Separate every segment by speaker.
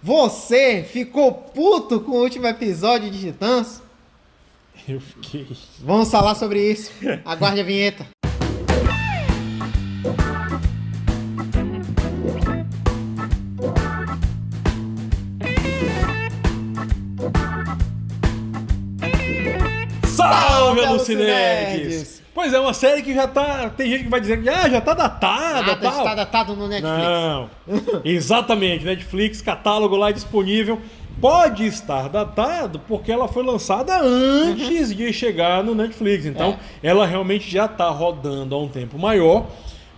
Speaker 1: Você ficou puto com o último episódio de Titãs?
Speaker 2: Eu fiquei.
Speaker 1: Vamos falar sobre isso. Aguarde a vinheta.
Speaker 2: Salve,
Speaker 1: Alucinerds!
Speaker 2: Alucinerds! Pois é, uma série que já tá. Tem gente que vai dizer que já tá datada.
Speaker 1: Nada
Speaker 2: Tal.
Speaker 1: está datado no Netflix.
Speaker 2: Não. Exatamente, Netflix, catálogo lá disponível. Pode estar datado porque ela foi lançada antes de chegar no Netflix. Então, ela realmente já tá rodando há um tempo maior.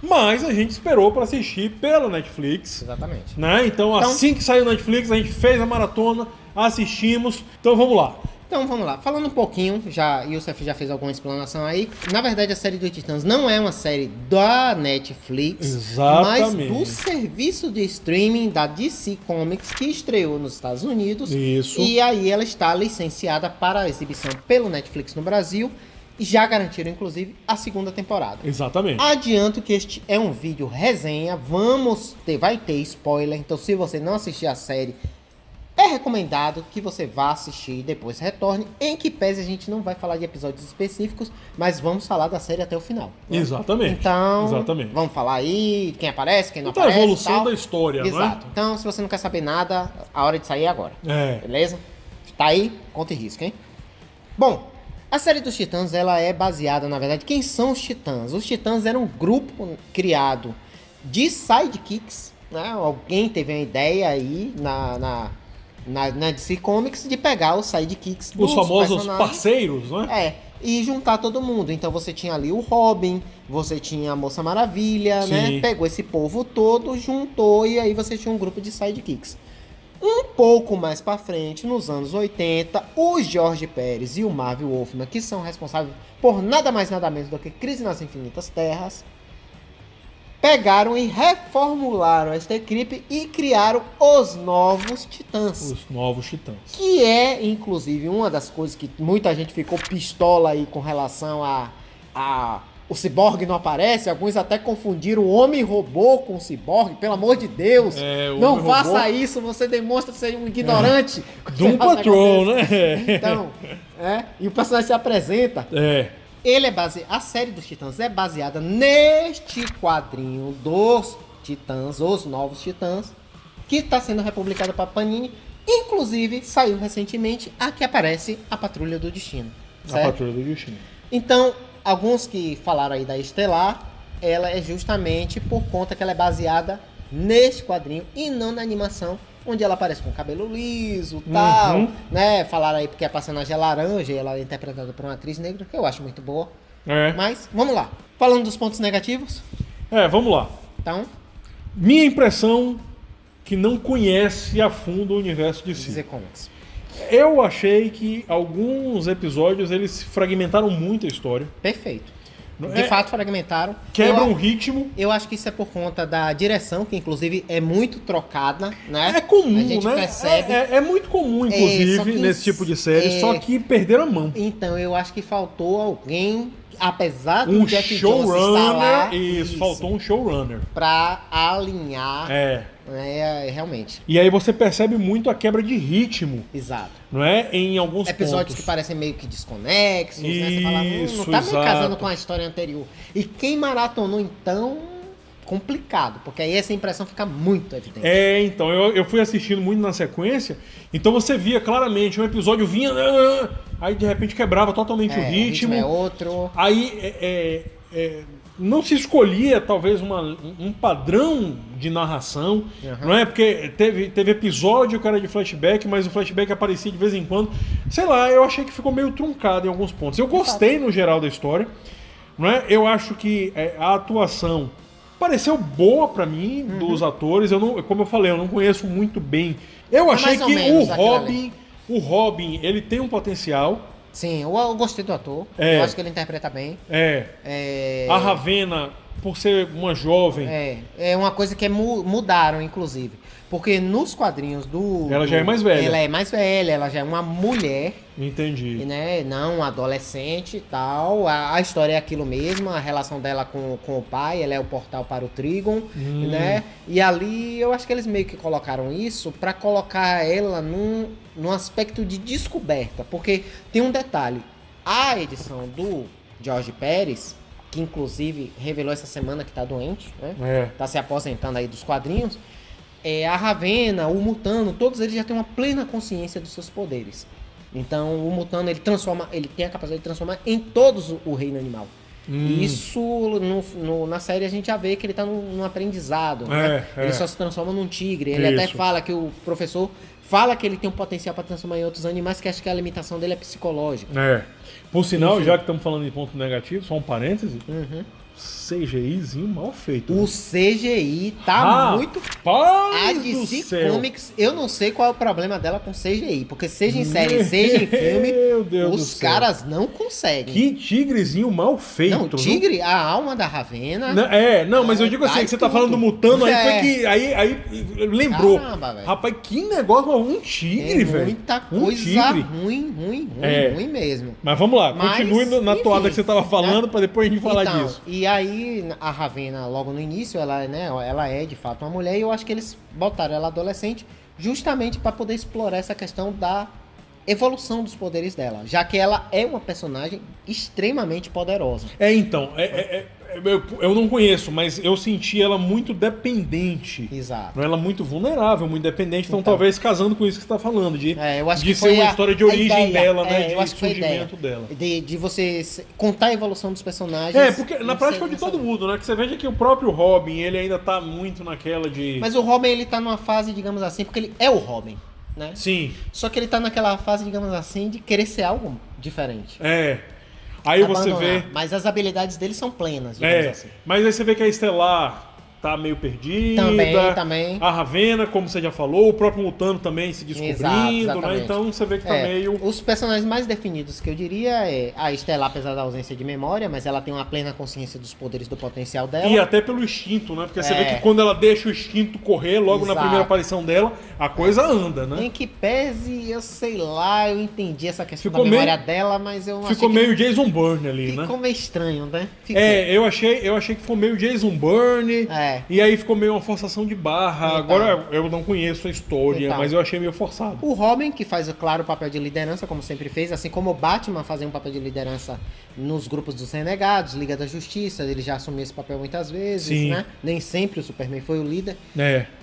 Speaker 2: Mas a gente esperou para assistir pelo Netflix.
Speaker 1: Exatamente.
Speaker 2: Né? Então, assim que saiu o Netflix, a gente fez a maratona, assistimos. Então, vamos lá.
Speaker 1: Então vamos lá, falando um pouquinho, Youssef já fez alguma explanação aí. Na verdade, a série dos Titãs não é uma série da Netflix,
Speaker 2: Exatamente.
Speaker 1: mas do serviço de streaming da DC Comics, que estreou nos Estados Unidos.
Speaker 2: Isso.
Speaker 1: E aí ela está licenciada para exibição pelo Netflix no Brasil. E já garantiram, inclusive, a segunda temporada.
Speaker 2: Exatamente.
Speaker 1: Adianto que este é um vídeo resenha, vai ter spoiler, então se você não assistir a série, é recomendado que você vá assistir e depois retorne, em que pese a gente não vai falar de episódios específicos, mas vamos falar da série até o final. Né?
Speaker 2: Exatamente.
Speaker 1: Então,
Speaker 2: Exatamente.
Speaker 1: vamos falar aí quem aparece, quem não
Speaker 2: Então,
Speaker 1: aparece.
Speaker 2: a evolução
Speaker 1: tal.
Speaker 2: da história, não é?
Speaker 1: Exato. Então, se você não quer saber nada, a hora de sair é agora.
Speaker 2: É.
Speaker 1: Beleza? Tá aí, conta e risca, hein? Bom, a série dos Titãs, ela é baseada, na verdade, quem são os Titãs? Os Titãs eram um grupo criado de sidekicks, né? Alguém teve uma ideia aí na DC Comics de pegar os sidekicks dos
Speaker 2: Os famosos
Speaker 1: personagens,
Speaker 2: parceiros, né?
Speaker 1: e juntar todo mundo. Então você tinha ali o Robin, você tinha a Moça Maravilha,
Speaker 2: Sim.
Speaker 1: né? Pegou esse povo todo, juntou e aí você tinha um grupo de sidekicks. Um pouco mais pra frente, nos anos 80, o Jorge Pérez e o Marvel Wolfman, que são responsáveis por nada mais nada menos do que Crise nas Infinitas Terras, pegaram e reformularam esta equipe e criaram os Novos Titãs.
Speaker 2: Os novos Titãs.
Speaker 1: Que é, inclusive, uma das coisas que muita gente ficou pistola aí com relação a o ciborgue não aparece. Alguns até confundiram o homem-robô com o ciborgue. Pelo amor de Deus,
Speaker 2: O
Speaker 1: não
Speaker 2: homem-robô-
Speaker 1: faça isso, você demonstra ser um ignorante. quando
Speaker 2: Doom
Speaker 1: você faz um
Speaker 2: Patrol,
Speaker 1: negócio desse.
Speaker 2: né?
Speaker 1: Então, e o personagem se apresenta. Ele é a série dos Titãs é baseada neste quadrinho dos Titãs, os Novos Titãs, que está sendo republicado para Panini. Inclusive, saiu recentemente a que aparece a Patrulha do Destino.
Speaker 2: A
Speaker 1: Certo?
Speaker 2: Patrulha do Destino.
Speaker 1: Então, alguns que falaram aí da Estelar, ela é justamente por conta que ela é baseada neste quadrinho e não na animação, onde ela aparece com cabelo liso e tal, né? Falaram aí porque a personagem é laranja e ela é interpretada por uma atriz negra, que eu acho muito boa. Mas, vamos lá. Falando dos pontos negativos,
Speaker 2: Vamos lá.
Speaker 1: então,
Speaker 2: Minha impressão que não conhece a fundo o universo de si.
Speaker 1: dizer comics.
Speaker 2: Eu achei que alguns episódios eles fragmentaram muito a história.
Speaker 1: Perfeito. De fato, fragmentaram.
Speaker 2: Quebram o ritmo.
Speaker 1: Eu acho que isso é por conta da direção, que inclusive é muito trocada, né?
Speaker 2: É comum,
Speaker 1: A gente
Speaker 2: né?
Speaker 1: percebe.
Speaker 2: É muito comum, inclusive,
Speaker 1: só que
Speaker 2: nesse tipo de série, só que perderam a mão.
Speaker 1: Então, eu acho que faltou alguém, apesar do
Speaker 2: Um
Speaker 1: Jeff Jones estar lá,
Speaker 2: showrunner. Isso, faltou um showrunner.
Speaker 1: pra alinhar, realmente.
Speaker 2: E aí você percebe muito a quebra de ritmo,
Speaker 1: Exato.
Speaker 2: não é? Em alguns
Speaker 1: Episódios
Speaker 2: pontos.
Speaker 1: que parecem meio que desconexos, né? Você fala, não
Speaker 2: Isso,
Speaker 1: tá meio
Speaker 2: exato.
Speaker 1: casando com a história anterior. E quem maratonou, então, complicado, porque aí essa impressão fica muito evidente.
Speaker 2: Então, eu fui assistindo muito na sequência, então você via claramente, um episódio vinha, aí de repente quebrava totalmente o ritmo.
Speaker 1: é outro.
Speaker 2: Aí não se escolhia talvez um padrão de narração, não é? Porque teve episódio que era de flashback, mas o flashback aparecia de vez em quando. Sei lá, eu achei que ficou meio truncado em alguns pontos. Eu gostei no geral da história, não é? Eu acho que a atuação pareceu boa pra mim dos atores. Como eu falei, eu não conheço muito bem. Eu achei
Speaker 1: mais ou
Speaker 2: que
Speaker 1: menos
Speaker 2: o Robin, ele tem um potencial.
Speaker 1: Sim, eu gostei do ator. Eu acho que ele interpreta bem.
Speaker 2: A Ravena, por ser uma jovem.
Speaker 1: É uma coisa que mudaram, inclusive. Porque nos quadrinhos do...
Speaker 2: Ela já é mais velha.
Speaker 1: Ela é mais velha, ela já é uma mulher,
Speaker 2: Entendi.
Speaker 1: né? Não um adolescente e tal. A história é aquilo mesmo, a relação dela com o pai, ela é o portal para o Trigon, né? E ali eu acho que eles meio que colocaram isso pra colocar ela num aspecto de descoberta. Porque tem um detalhe, a edição do George Pérez, que inclusive revelou essa semana que tá doente, né? Tá se aposentando aí dos quadrinhos. A Ravena, o Mutano, todos eles já têm uma plena consciência dos seus poderes. Então o Mutano ele tem a capacidade de transformar em todos o reino animal. E isso na série a gente já vê que ele tá num aprendizado, né? Ele só se transforma num tigre. Ele até fala que o professor fala que ele tem um potencial para transformar em outros animais, que acho que a limitação dele é psicológica.
Speaker 2: Por sinal, já que estamos falando de ponto negativo, só um parêntese. CGIzinho mal feito.
Speaker 1: O CGI tá muito... A DC Comics, eu não sei qual é o problema dela com CGI, porque seja em série, seja em filme, os caras não conseguem.
Speaker 2: Que tigrezinho mal feito.
Speaker 1: Não, tigre, a alma da Ravena...
Speaker 2: Mas eu digo assim, que você tá falando do Mutano, aí foi que... Aí lembrou. Caramba, rapaz, que negócio, um tigre, velho.
Speaker 1: Muita coisa ruim mesmo.
Speaker 2: Mas vamos lá, continue na toada que você tava falando, pra depois a gente falar disso.
Speaker 1: E aí, a Ravena, logo no início, ela é de fato uma mulher, e eu acho que eles botaram ela adolescente justamente para poder explorar essa questão da evolução dos poderes dela, já que ela é uma personagem extremamente poderosa.
Speaker 2: Eu não conheço, mas eu senti ela muito dependente.
Speaker 1: Exato.
Speaker 2: Ela muito vulnerável, muito dependente, então talvez casando com isso que você está falando,
Speaker 1: eu acho
Speaker 2: de
Speaker 1: que
Speaker 2: ser uma história de origem dela, né?
Speaker 1: Eu acho que surgimento dela. De você contar a evolução dos personagens.
Speaker 2: Porque na prática de todo mundo, né? Que você veja que o próprio Robin, ele ainda tá muito naquela de...
Speaker 1: Mas o Robin, ele tá numa fase, digamos assim, porque ele é o Robin, né?
Speaker 2: Sim.
Speaker 1: Só que ele tá naquela fase, digamos assim, de querer ser algo diferente.
Speaker 2: Aí você vê...
Speaker 1: Mas as habilidades dele são plenas, digamos assim.
Speaker 2: Mas aí você vê que a Estelar tá meio perdida.
Speaker 1: Também.
Speaker 2: A Ravena, como você já falou, o próprio Mutano também se descobrindo, né? Então você vê que tá meio...
Speaker 1: Os personagens mais definidos que eu diria é a Estelar, apesar da ausência de memória, mas ela tem uma plena consciência dos poderes, do potencial dela.
Speaker 2: E até pelo instinto, né? Porque você vê que quando ela deixa o instinto correr, logo na primeira aparição dela, a coisa anda, né?
Speaker 1: Em que pese, eu sei lá, eu entendi essa questão da memória dela, mas eu não
Speaker 2: ficou meio Jason Bourne ali, né?
Speaker 1: Ficou meio estranho, né?
Speaker 2: Eu achei que ficou meio Jason Bourne. E aí ficou meio uma forçação de barra. Agora eu não conheço a história, mas eu achei meio forçado.
Speaker 1: O Robin, que faz, claro, o papel de liderança, como sempre fez, assim como o Batman fazia um papel de liderança nos grupos dos renegados, Liga da Justiça, ele já assumiu esse papel muitas vezes, né? Nem sempre o Superman foi o líder.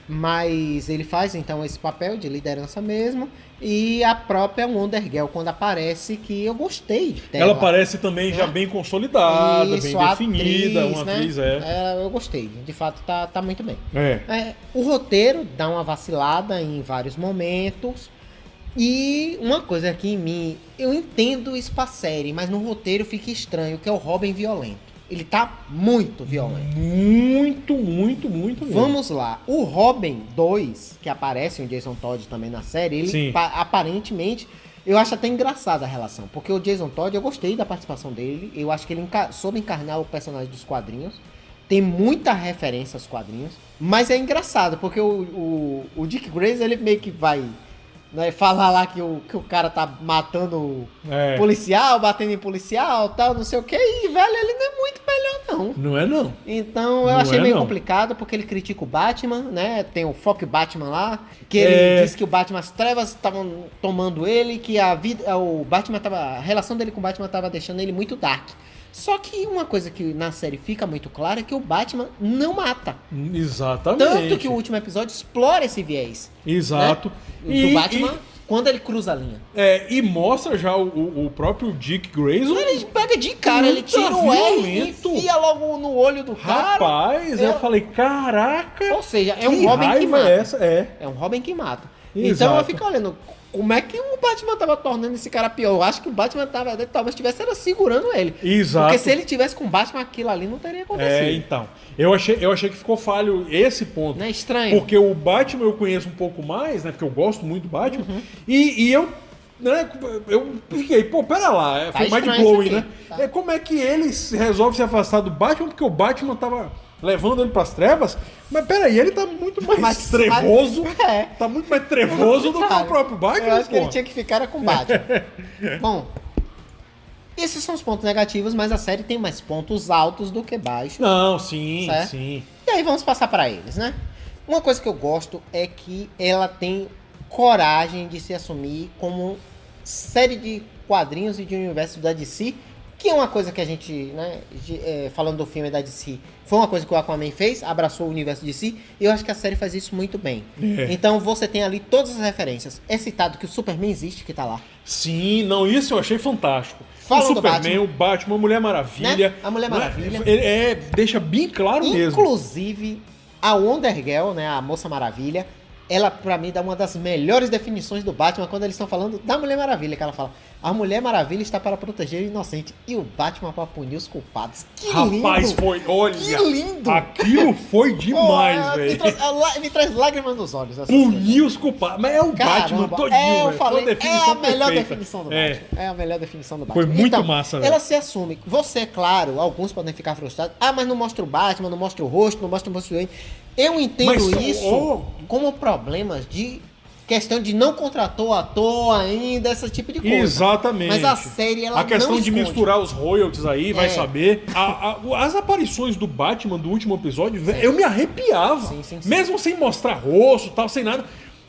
Speaker 1: Mas ele faz, então, esse papel de liderança mesmo. E a própria Wonder Girl, quando aparece, que eu gostei dela.
Speaker 2: Ela parece também já bem consolidada, bem definida, uma atriz,
Speaker 1: eu gostei, de fato tá muito bem. O roteiro dá uma vacilada em vários momentos. E uma coisa aqui em mim, eu entendo isso pra série, mas no roteiro fica estranho, que é o Robin violento. Ele tá muito violento.
Speaker 2: Muito.
Speaker 1: Vamos lá. O Robin 2, que aparece o Jason Todd também na série, ele aparentemente... Eu acho até engraçada a relação. Porque o Jason Todd, eu gostei da participação dele. Eu acho que ele soube encarnar o personagem dos quadrinhos. Tem muita referência aos quadrinhos. Mas é engraçado, porque o Dick Grayson, ele meio que vai... Né, falar lá que o cara tá matando policial, batendo em policial, tal, não sei o que, e, velho, ele não é muito melhor, não.
Speaker 2: Não é, não.
Speaker 1: Então, eu achei meio complicado, porque ele critica o Batman, né, tem o Fuck Batman lá, que ele diz que o Batman, as trevas estavam tomando ele, que a relação dele com o Batman tava deixando ele muito dark. Só que uma coisa que na série fica muito clara é que o Batman não mata.
Speaker 2: Exatamente.
Speaker 1: Tanto que o último episódio explora esse viés.
Speaker 2: Exato.
Speaker 1: Né? Do Batman quando ele cruza a linha.
Speaker 2: E mostra já o próprio Dick Grayson.
Speaker 1: Ele pega de cara, ele tira o R e enfia logo no olho do cara.
Speaker 2: Rapaz, eu falei, caraca.
Speaker 1: Ou seja, é um Robin que mata.
Speaker 2: É
Speaker 1: um Robin que mata.
Speaker 2: Exato.
Speaker 1: Então eu fico olhando... Como é que o Batman tava tornando esse cara pior? Eu acho que o Batman talvez estivesse segurando ele.
Speaker 2: Exato.
Speaker 1: Porque se ele tivesse com o Batman, aquilo ali não teria acontecido.
Speaker 2: Então. Eu achei que ficou falho esse ponto.
Speaker 1: Não é estranho?
Speaker 2: Porque o Batman eu conheço um pouco mais, né? Porque eu gosto muito do Batman. E eu... Né, eu fiquei, pera lá. Foi mind blowing, né? Como é que ele resolve se afastar do Batman? Porque o Batman tava levando ele pras trevas, mas peraí, ele tá muito mais trevoso. Tá muito mais trevoso do que o próprio Batman.
Speaker 1: Eu acho que ele tinha que ficar com o Batman. Bom, esses são os pontos negativos, mas a série tem mais pontos altos do que baixos.
Speaker 2: Não, sim,
Speaker 1: certo?
Speaker 2: sim.
Speaker 1: E aí vamos passar pra eles, né? Uma coisa que eu gosto é que ela tem coragem de se assumir como série de quadrinhos e de universo da DC, que é uma coisa que a gente, né, falando do filme da DC, foi uma coisa que o Aquaman fez, abraçou o universo DC, e eu acho que a série faz isso muito bem. Então você tem ali todas as referências. É citado que o Superman existe, que tá lá.
Speaker 2: Sim, não, isso eu achei fantástico.
Speaker 1: Falando
Speaker 2: o Superman, o Batman, a Mulher Maravilha.
Speaker 1: Né? A Mulher Maravilha.
Speaker 2: Deixa bem claro mesmo.
Speaker 1: Inclusive, a Wonder Girl, né, a Moça Maravilha, ela, pra mim, dá uma das melhores definições do Batman quando eles estão falando da Mulher Maravilha, que ela fala: a Mulher Maravilha está para proteger o inocente e o Batman para punir os culpados. Que lindo!
Speaker 2: Rapaz, olha,
Speaker 1: que lindo!
Speaker 2: Aquilo foi demais, velho.
Speaker 1: Me traz lágrimas nos olhos.
Speaker 2: Punir os culpados. Mas é o Batman todinho,
Speaker 1: eu falei,
Speaker 2: é
Speaker 1: a melhor definição do Batman. É a melhor definição do Batman.
Speaker 2: Foi muito massa, velho.
Speaker 1: Ela se assume. Você, claro, alguns podem ficar frustrados. Ah, mas não mostra o Batman, não mostra o rosto, não mostra o Bruce Wayne. Eu entendo isso como problemas de questão de não contratou o ator ainda, esse tipo de coisa.
Speaker 2: Exatamente.
Speaker 1: Mas a série, ela não
Speaker 2: a questão de
Speaker 1: esconde.
Speaker 2: misturar os royalties aí, vai saber. As aparições do Batman do último episódio, eu me arrepiava. Sim. Mesmo sem mostrar rosto, tal, sem nada.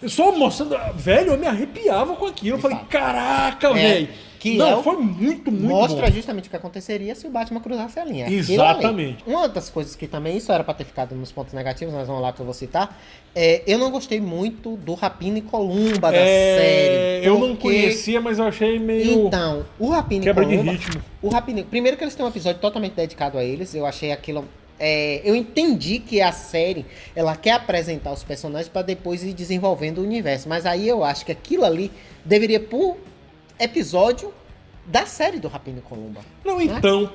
Speaker 2: Só mostrando, velho, eu me arrepiava com aquilo. Eu falei, caraca, velho. Foi muito
Speaker 1: mostra
Speaker 2: bom.
Speaker 1: Justamente o que aconteceria se o Batman cruzasse a linha.
Speaker 2: Exatamente.
Speaker 1: Uma das coisas que também, isso era pra ter ficado nos pontos negativos, mas vamos lá que eu vou citar, eu não gostei muito do Rapina e Columba da série.
Speaker 2: Eu não conhecia, mas eu achei meio...
Speaker 1: Então, o Rapina e
Speaker 2: Columba...
Speaker 1: Quebra
Speaker 2: de ritmo.
Speaker 1: Primeiro que eles têm um episódio totalmente dedicado a eles, eu achei aquilo... eu entendi que a série, ela quer apresentar os personagens pra depois ir desenvolvendo o universo, mas aí eu acho que aquilo ali deveria, por episódio da série do Rapina e Columba.
Speaker 2: Não, então,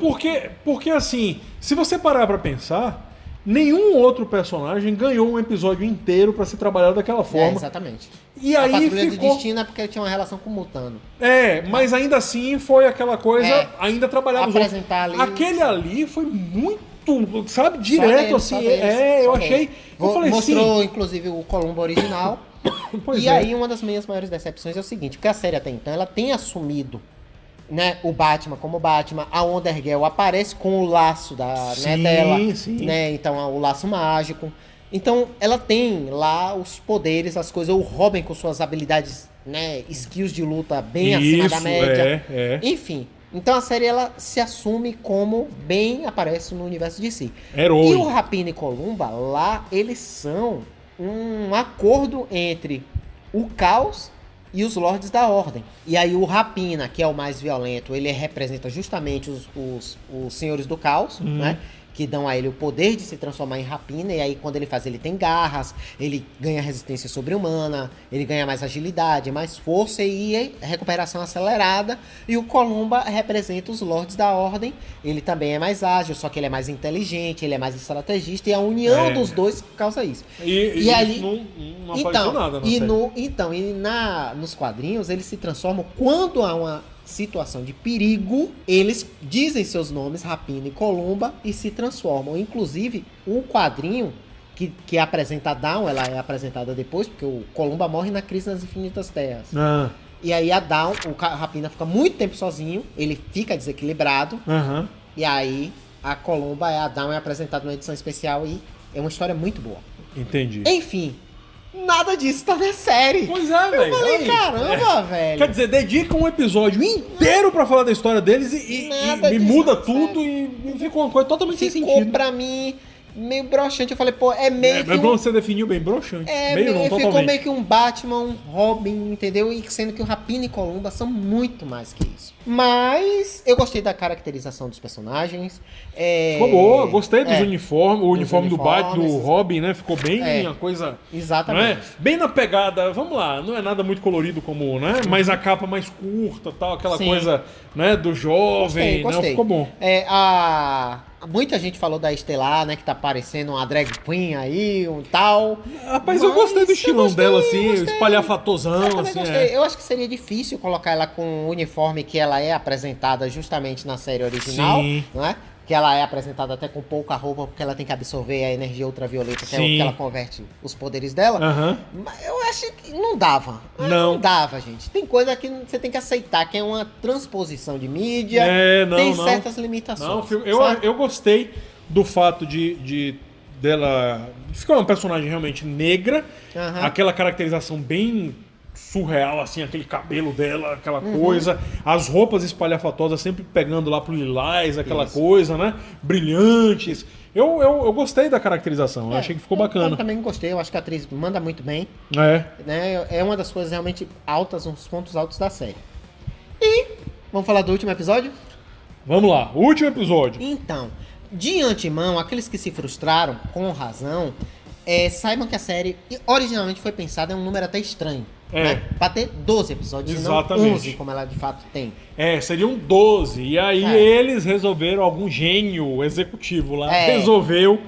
Speaker 2: porque assim, se você parar pra pensar, nenhum outro personagem ganhou um episódio inteiro pra ser trabalhado daquela forma.
Speaker 1: Exatamente.
Speaker 2: E
Speaker 1: a
Speaker 2: aí
Speaker 1: Patrulha
Speaker 2: ficou...
Speaker 1: do Destino é porque ele tinha uma relação com o Mutano.
Speaker 2: Mas ainda assim foi aquela coisa ainda trabalhada.
Speaker 1: Apresentar ali...
Speaker 2: Aquele ali foi muito, sabe, direto assim. Eu achei...
Speaker 1: Mostrou, inclusive, o Columba original. Aí, uma das minhas maiores decepções é o seguinte, porque a série até então, ela tem assumido, né, o Batman como Batman, a Wonder Girl aparece com o laço dela, né, então o laço mágico. Então, ela tem lá os poderes, as coisas, o Robin com suas habilidades, né, skills de luta bem acima da média. Enfim, então a série, ela se assume como bem aparece no universo de si. E o Rapina e Columba, lá, eles são um acordo entre o caos e os Lordes da Ordem. E aí o Rapina, que é o mais violento, ele representa justamente os Senhores do Caos, né? Que dão a ele o poder de se transformar em Rapina, e aí quando ele faz, ele tem garras, ele ganha resistência sobre-humana, ele ganha mais agilidade, mais força e recuperação acelerada. E o Columba representa os Lordes da Ordem, ele também é mais ágil, só que ele é mais inteligente, ele é mais estrategista, e a união dos dois causa isso.
Speaker 2: E aí não apareceu nada na série.
Speaker 1: Nos quadrinhos, eles se transformam quando há uma situação de perigo, eles dizem seus nomes, Rapina e Columba, e se transformam. Inclusive, o quadrinho que apresenta a Dawn, ela é apresentada depois, porque o Columba morre na Crise nas Infinitas Terras. E aí a Dawn, o Rapina fica muito tempo sozinho, ele fica desequilibrado, e aí a Columba, a Dawn é apresentada numa edição especial e é uma história muito boa.
Speaker 2: Entendi.
Speaker 1: Enfim, nada disso tá na série.
Speaker 2: Pois é, velho.
Speaker 1: Eu falei, caramba, velho.
Speaker 2: Quer dizer, dedica um episódio inteiro pra falar da história deles e muda tudo e ficou uma coisa totalmente sem sentido.
Speaker 1: Ficou pra mim meio broxante. Eu falei, pô, é meio que...
Speaker 2: Você definiu bem broxante.
Speaker 1: Ficou meio que um Batman, um Robin, entendeu? E sendo que o Rapina e Columba são muito mais que isso. Mas eu gostei da caracterização dos personagens.
Speaker 2: Ficou boa, gostei dos uniformes. O uniforme do Batman, do Robin, né? Ficou bem uma coisa...
Speaker 1: Exatamente.
Speaker 2: Né? Bem na pegada, vamos lá, não é nada muito colorido como, né? Mas a capa mais curta, tal, aquela coisa, né, do jovem.
Speaker 1: Gostei.
Speaker 2: Né? Ficou bom.
Speaker 1: Muita gente falou da Estelar, né? Que tá parecendo uma drag queen aí, um tal.
Speaker 2: Rapaz, eu gostei do estilão dela, assim, espalhafatosão, assim.
Speaker 1: Eu acho que seria difícil colocar ela com o uniforme que ela é apresentada justamente na série original, não é? que ela é apresentada até com pouca roupa, porque ela tem que absorver a energia ultravioleta, que é o que ela converte os poderes dela. Mas eu acho que não dava. Não dava, gente. Tem coisa que você tem que aceitar, que é uma transposição de mídia, tem certas limitações.
Speaker 2: Eu gostei do fato dela ficar uma personagem realmente negra, aquela caracterização bem surreal, assim, aquele cabelo dela, aquela coisa, as roupas espalhafatosas sempre pegando lá pro lilás, aquela coisa, né? Brilhantes. Eu gostei da caracterização, eu achei que ficou bacana.
Speaker 1: Eu também gostei, eu acho que a atriz manda muito bem. Né? É uma das coisas realmente altas, uns pontos altos da série. E vamos falar do último episódio?
Speaker 2: Vamos lá, último episódio.
Speaker 1: Então, de antemão, aqueles que se frustraram, com razão, saibam que a série originalmente foi pensada em um número até estranho. Né? Pra ter 12 episódios,
Speaker 2: exatamente,
Speaker 1: e não 11, como ela de fato tem.
Speaker 2: Seriam 12. E aí eles resolveram, algum gênio executivo lá, resolveu.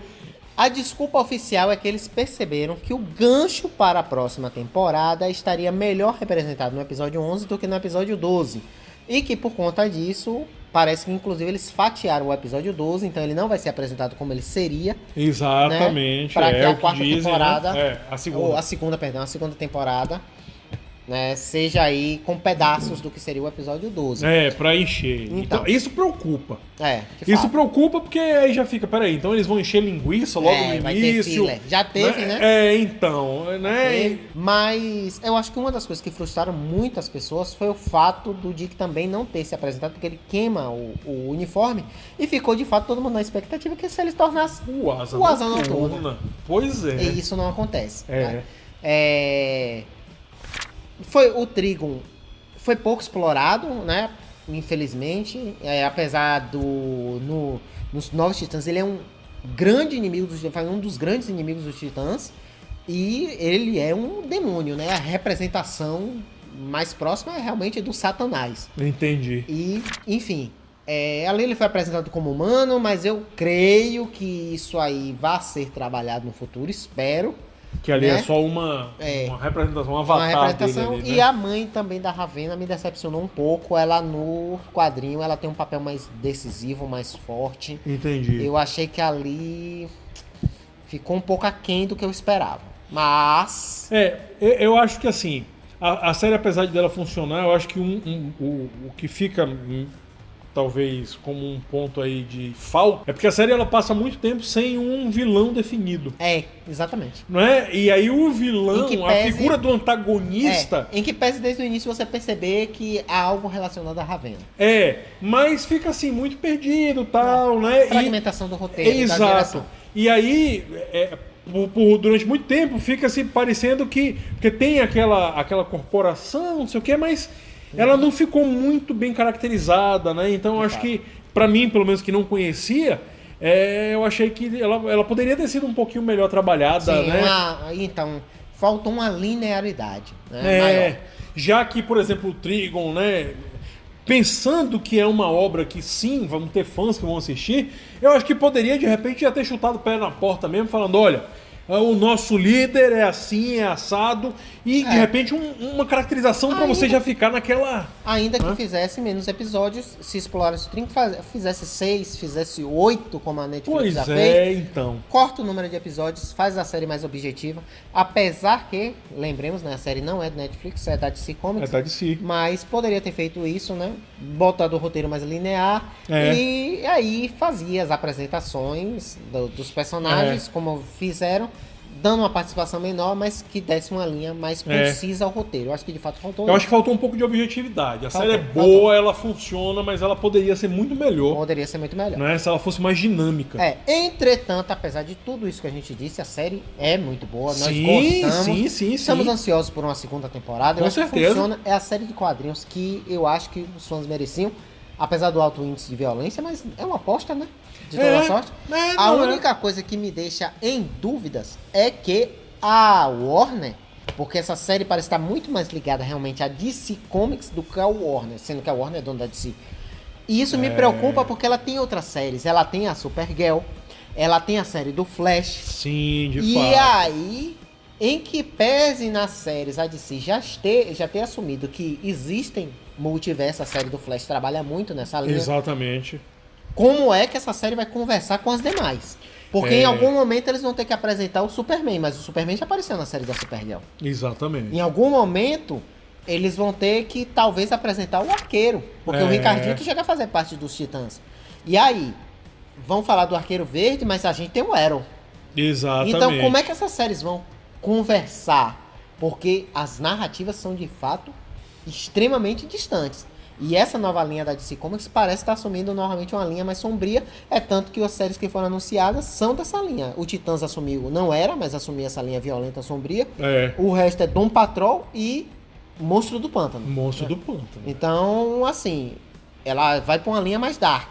Speaker 1: A desculpa oficial é que eles perceberam que o gancho para a próxima temporada estaria melhor representado no episódio 11 do que no episódio 12. E que por conta disso, parece que inclusive eles fatiaram o episódio 12, então ele não vai ser apresentado como ele seria.
Speaker 2: Exatamente.
Speaker 1: Né? Para que a quarta temporada,
Speaker 2: né? A
Speaker 1: segunda temporada, né, seja aí com pedaços do que seria o episódio 12.
Speaker 2: Pra encher. Então isso preocupa.
Speaker 1: Isso
Speaker 2: preocupa porque aí já fica, peraí, então eles vão encher linguiça logo no início.
Speaker 1: Vai ter filler. Já teve, né?
Speaker 2: Então, né?
Speaker 1: Mas eu acho que uma das coisas que frustraram muitas pessoas foi o fato do Dick também não ter se apresentado, porque ele queima o uniforme e ficou de fato todo mundo na expectativa que se ele tornasse o Asa Noturna.
Speaker 2: Pois é.
Speaker 1: E isso não acontece. Né? Foi o Trigon, foi pouco explorado, né? Infelizmente, apesar nos Novos Titãs ele é um grande inimigo um dos grandes inimigos dos Titãs, e ele é um demônio, né? A representação mais próxima é realmente do Satanás.
Speaker 2: Entendi.
Speaker 1: E, enfim, ali ele foi apresentado como humano, mas eu creio que isso aí vai ser trabalhado no futuro, espero.
Speaker 2: Que ali é só uma representação, um avatar dele ali, né?
Speaker 1: E a mãe também da Ravenna me decepcionou um pouco. Ela no quadrinho, ela tem um papel mais decisivo, mais forte.
Speaker 2: Entendi.
Speaker 1: Eu achei que ali ficou um pouco aquém do que eu esperava. Mas...
Speaker 2: eu acho que assim, a série, apesar de dela funcionar, eu acho que o que fica... talvez como um ponto aí de falta, é porque a série ela passa muito tempo sem um vilão definido.
Speaker 1: Exatamente.
Speaker 2: Não é? E aí o vilão, a figura do antagonista...
Speaker 1: em que pese desde o início você perceber que há algo relacionado à Ravenna.
Speaker 2: Mas fica assim, muito perdido, tal, né?
Speaker 1: Fragmentação do roteiro,
Speaker 2: exato.
Speaker 1: Da geração.
Speaker 2: E aí... durante muito tempo fica se parecendo que tem aquela corporação, não sei o que, mas ela não ficou muito bem caracterizada, né? Então eu acho que, pra mim, pelo menos que não conhecia, eu achei que ela poderia ter sido um pouquinho melhor trabalhada.
Speaker 1: Sim,
Speaker 2: né?
Speaker 1: Então, faltou uma linearidade, né?
Speaker 2: Já que, por exemplo, o Trigon, né? Pensando que é uma obra que sim, vamos ter fãs que vão assistir, eu acho que poderia de repente já ter chutado o pé na porta mesmo, falando, olha, o nosso líder é assim, é assado, e de repente uma caracterização pra você já ficar naquela...
Speaker 1: Ainda que fizesse menos episódios, se explorasse o 30, fizesse 6, fizesse 8, como a Netflix já fez.
Speaker 2: Então.
Speaker 1: Corta o número de episódios, faz a série mais objetiva, apesar que, lembremos, né, a série não é da Netflix, é da DC Comics.
Speaker 2: É da DC.
Speaker 1: Mas poderia ter feito isso, né, botado o roteiro mais linear, e aí fazia as apresentações dos personagens, como fizeram, dando uma participação menor, mas que desse uma linha mais concisa ao roteiro. Eu acho que de fato faltou
Speaker 2: acho que faltou um pouco de objetividade. A série é boa, ela funciona, mas ela poderia ser muito melhor.
Speaker 1: Poderia ser muito melhor.
Speaker 2: Né? Se ela fosse mais dinâmica.
Speaker 1: Entretanto, apesar de tudo isso que a gente disse, a série é muito boa. Nós gostamos.
Speaker 2: Sim.
Speaker 1: Estamos ansiosos por uma segunda temporada.
Speaker 2: Com certeza.
Speaker 1: Que funciona. É a série de quadrinhos que eu acho que os fãs mereciam. Apesar do alto índice de violência, mas é uma aposta, né? De toda sorte. A única coisa que me deixa em dúvidas é que a Warner, porque essa série parece estar muito mais ligada realmente a DC Comics do que a Warner, sendo que a Warner é dona da DC. E isso me preocupa porque ela tem outras séries. Ela tem a Supergirl, ela tem a série do Flash.
Speaker 2: Sim, de fato.
Speaker 1: E aí, em que pese nas séries a DC já ter assumido que existem multiverso, a série do Flash trabalha muito nessa linha.
Speaker 2: Exatamente.
Speaker 1: como é que essa série vai conversar com as demais. Porque em algum momento eles vão ter que apresentar o Superman, mas o Superman já apareceu na série da Supergirl.
Speaker 2: Exatamente.
Speaker 1: Em algum momento, eles vão ter que talvez apresentar o Arqueiro, porque o Ricardinho chega a fazer parte dos Titãs. E aí, vão falar do Arqueiro Verde, mas a gente tem o Arrow.
Speaker 2: Exatamente.
Speaker 1: Então, como é que essas séries vão conversar? Porque as narrativas são, de fato, extremamente distantes. E essa nova linha da DC Comics parece estar assumindo novamente uma linha mais sombria. É tanto que as séries que foram anunciadas são dessa linha. O Titãs assumiu, não era, mas assumiu essa linha violenta, sombria. O resto é Doom Patrol e Monstro do Pântano.
Speaker 2: Monstro do Pântano.
Speaker 1: Então, assim, ela vai pra uma linha mais dark,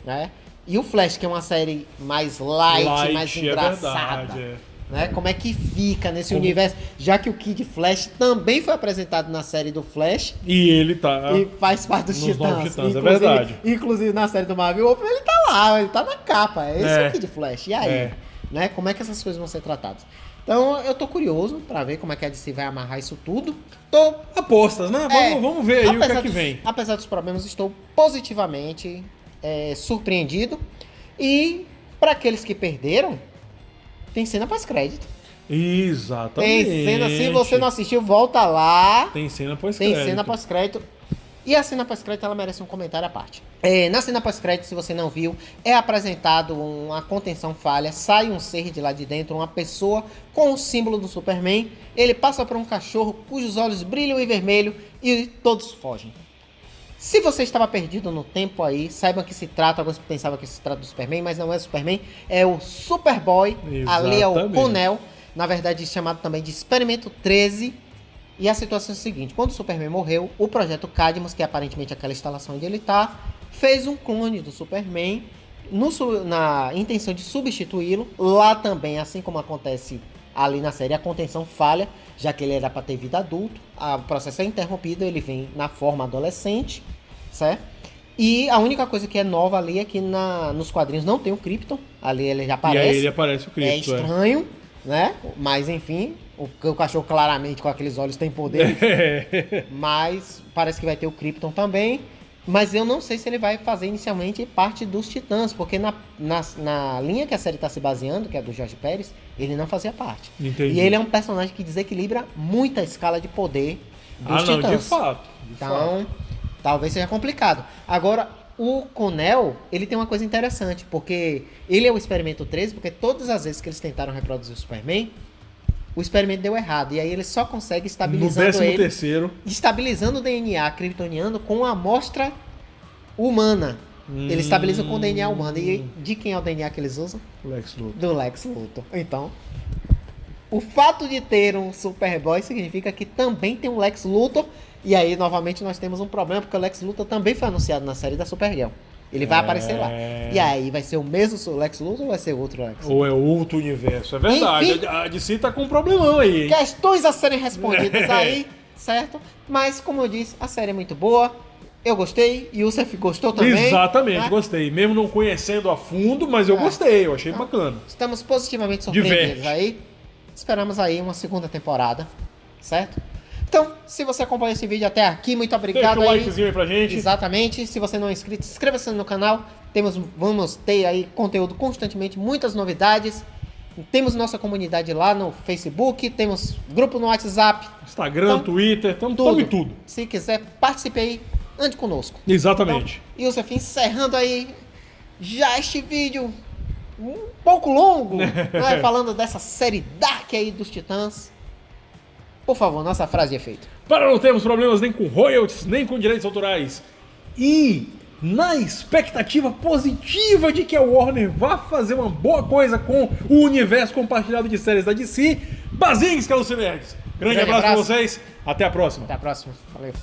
Speaker 1: né? E o Flash, que é uma série mais light mais engraçada.
Speaker 2: Verdade,
Speaker 1: né? Como é que fica nesse universo? Já que o Kid Flash também foi apresentado na série do Flash.
Speaker 2: E ele tá...
Speaker 1: E faz parte dos Titãs.
Speaker 2: É verdade.
Speaker 1: Inclusive na série do Marvel Wolf, ele tá lá, ele tá na capa. Esse é o Kid Flash. E aí? Né? Como é que essas coisas vão ser tratadas? Então eu tô curioso pra ver como é que a DC vai amarrar isso tudo.
Speaker 2: Apostas, né? Vamos ver aí o que é que vem.
Speaker 1: Apesar dos problemas, estou positivamente surpreendido. E para aqueles que perderam, tem cena pós-crédito.
Speaker 2: Exatamente.
Speaker 1: Tem cena, se você não assistiu, volta lá.
Speaker 2: Tem cena pós-crédito.
Speaker 1: Tem cena pós-crédito. E a cena pós-crédito, ela merece um comentário à parte. Na cena pós-crédito, se você não viu, é apresentado uma contenção falha, sai um ser de lá de dentro, uma pessoa com o símbolo do Superman, ele passa por um cachorro cujos olhos brilham em vermelho e todos fogem. Se você estava perdido no tempo aí, saiba que se trata, alguns pensavam que se trata do Superman, mas não é o Superman, é o Superboy, ali é o Conel, na verdade chamado também de Experimento 13. E a situação é a seguinte, quando o Superman morreu, o projeto Cadmus, que é aparentemente aquela instalação onde ele está, fez um clone do Superman na intenção de substituí-lo. Lá também, assim como acontece ali na série, a contenção falha, já que ele era para ter vida adulto, o processo é interrompido, ele vem na forma adolescente, certo? E a única coisa que é nova ali é que nos quadrinhos não tem o Krypton, ali ele já aparece.
Speaker 2: E aí ele aparece o Krypton.
Speaker 1: É estranho, né? Mas enfim, o cachorro claramente com aqueles olhos tem poder. Mas parece que vai ter o Krypton também. Mas eu não sei se ele vai fazer inicialmente parte dos Titãs, porque na linha que a série está se baseando, que é do Jorge Pérez, ele não fazia parte.
Speaker 2: Entendi.
Speaker 1: E ele é um personagem que desequilibra muito a escala de poder dos Titãs.
Speaker 2: Não, de fato.
Speaker 1: Então, talvez seja complicado. Agora, o Conel, ele tem uma coisa interessante, porque ele é o Experimento 13, porque todas as vezes que eles tentaram reproduzir o Superman, o experimento deu errado. E aí ele só consegue estabilizando
Speaker 2: no 13º.
Speaker 1: Estabilizando o DNA kryptoniano com a amostra humana. Ele estabiliza com o DNA humano. E de quem é o DNA que eles usam?
Speaker 2: Lex Luthor.
Speaker 1: Do Lex Luthor. Então, o fato de ter um Superboy significa que também tem um Lex Luthor. E aí, novamente, nós temos um problema, porque o Lex Luthor também foi anunciado na série da Supergirl. Ele vai aparecer lá. E aí, vai ser o mesmo Lex Luthor ou vai ser outro Lex Luthor?
Speaker 2: Ou é outro universo? É verdade.
Speaker 1: Enfim,
Speaker 2: a DC tá com um problemão aí, hein?
Speaker 1: Questões a serem respondidas aí, certo? Mas, como eu disse, a série é muito boa. Eu gostei. E o Yusef gostou também.
Speaker 2: Exatamente,
Speaker 1: né?
Speaker 2: Gostei. Mesmo não conhecendo a fundo, mas eu gostei. Eu achei bacana.
Speaker 1: Estamos positivamente surpreendidos aí. Esperamos aí uma segunda temporada, certo? Então, se você acompanhou esse vídeo até aqui, muito obrigado.
Speaker 2: Deixa um likezinho aí pra gente.
Speaker 1: Exatamente. Se você não é inscrito, inscreva-se no canal. Vamos ter aí conteúdo constantemente, muitas novidades. Temos nossa comunidade lá no Facebook, temos grupo no WhatsApp.
Speaker 2: Instagram,
Speaker 1: então,
Speaker 2: Twitter, estamos em tudo.
Speaker 1: Se quiser, participe aí, ande conosco.
Speaker 2: Exatamente.
Speaker 1: Então, Yusef, encerrando aí já este vídeo um pouco longo, né, falando dessa série Dark aí dos Titãs. Por favor, nossa frase de efeito.
Speaker 2: Para não termos problemas nem com royalties, nem com direitos autorais. E na expectativa positiva de que a Warner vá fazer uma boa coisa com o universo compartilhado de séries da DC, Bazinhos, Carlos Nerds. Grande abraço pra vocês. Até a próxima.
Speaker 1: Até a próxima. Valeu.